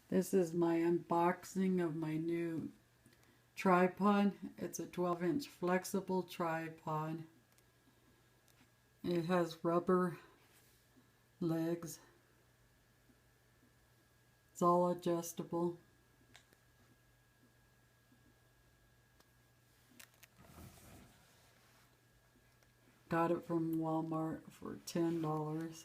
This is my unboxing of my new tripod. It's a 12-inch flexible tripod. It has rubber legs. It's all adjustable. Got it from Walmart for $10.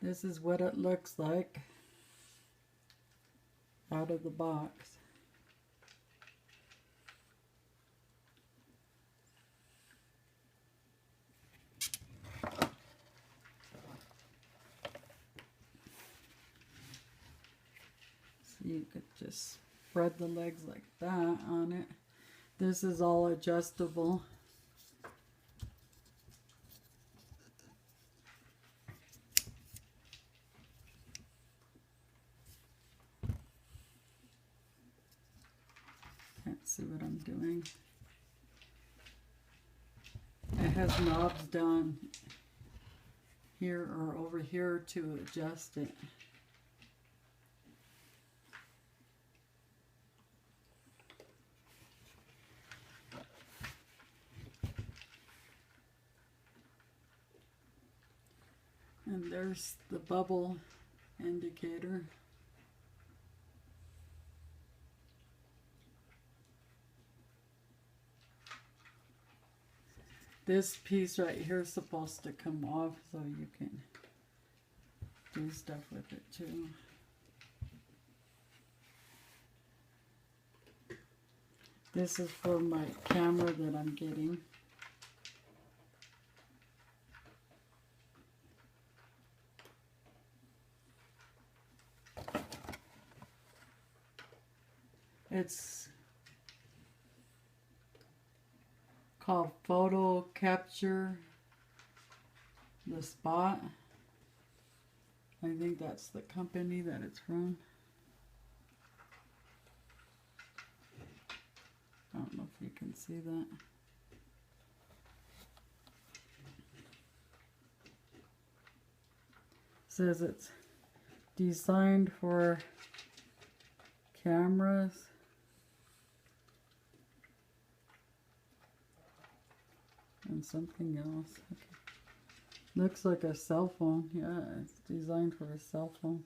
This is what it looks like out of the box. So you could just spread the legs like that on it. This is all adjustable. Can't see what I'm doing. It has knobs down here or over here to adjust it. And there's the bubble indicator. This piece right here is supposed to come off so you can do stuff with it too. This is for my camera that I'm getting. It's called Photo Capture the Spot. I think that's the company that it's from. I don't know if you can see that. It says it's designed for cameras. And something else. Okay. Looks like a cell phone. Yeah, it's designed for a cell phone.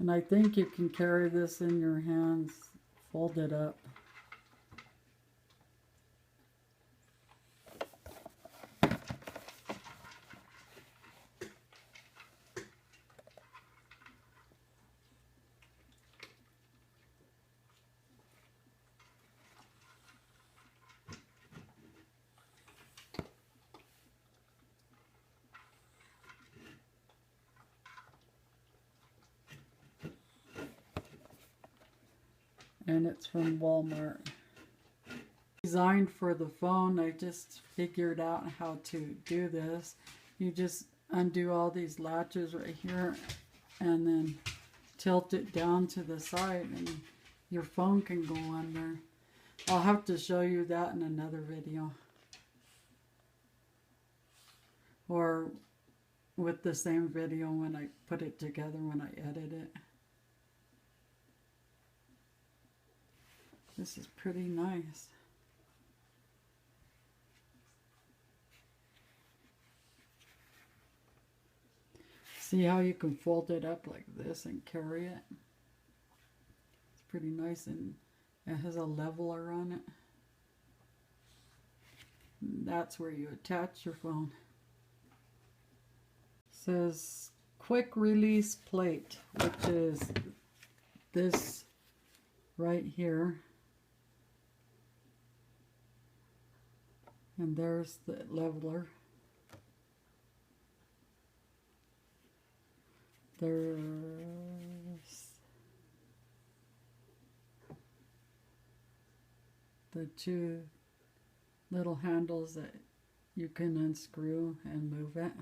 And I think you can carry this in your hands, fold it up. And it's from Walmart. Designed for the phone. I just figured out how to do this. You just undo all these latches right here and then tilt it down to the side and your phone can go under. I'll have to show you that in another video. Or with the same video when I put it together, when I edit it. This is pretty nice. See how you can fold it up like this and carry it? It's pretty nice, and it has a leveler on it. And that's where you attach your phone. It says quick release plate, which is this right here. And there's the leveler. There's the two little handles that you can unscrew and move it.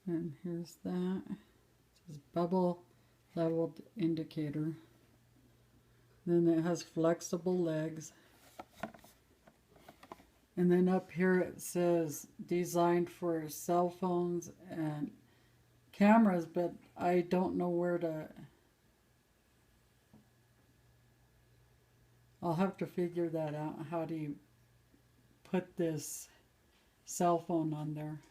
And here's that. It says bubble leveled indicator. Then it has flexible legs. And then up here it says designed for cell phones and cameras, but I don't know where to. I'll have to figure that out. How do you put this cell phone on there?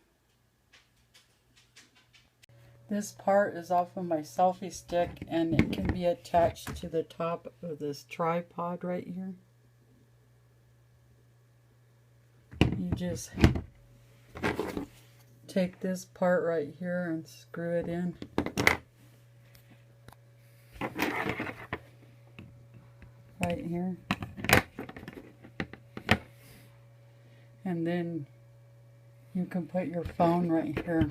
This part is off of my selfie stick, and it can be attached to the top of this tripod right here. You just take this part right here and screw it in. Right here. And then you can put your phone right here.